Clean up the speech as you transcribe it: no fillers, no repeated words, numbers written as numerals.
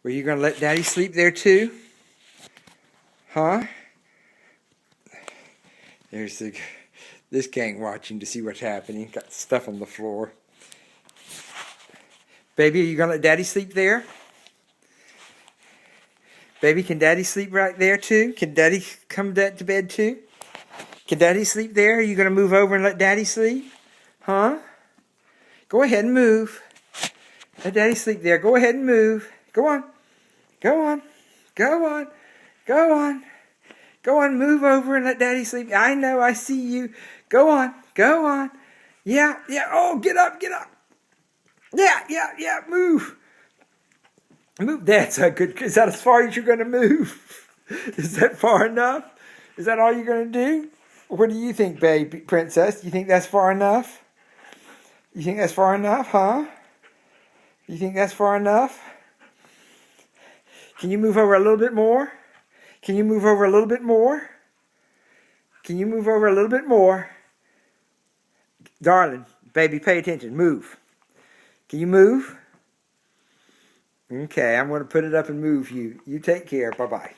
Were you going to let Daddy sleep there too? Huh? There's this gang watching to see what's happening. Got stuff on the floor. Baby, are you going to let Daddy sleep there? Baby, can Daddy sleep right there too? Can Daddy come to bed too? Can Daddy sleep there? Are you going to move over and let Daddy sleep? Huh? Go ahead and move. Let Daddy sleep there. Go ahead and move. Go on. Go on. Go on. Go on. Go on, move over and let Daddy sleep. I know, I see you. Go on. Go on. Yeah, yeah. Oh, get up, get up. Yeah, yeah, yeah. Move. Move. That's a good. Is that as far as you're going to move? Is that far enough? Is that all you're going to do? What do you think, baby princess? You think that's far enough? You think that's far enough, huh? You think that's far enough? Can you move over a little bit more? Can you move over a little bit more? Can you move over a little bit more? Darling, baby, pay attention. Move. Can you move? Okay, I'm going to put it up and move you. You take care. Bye-bye.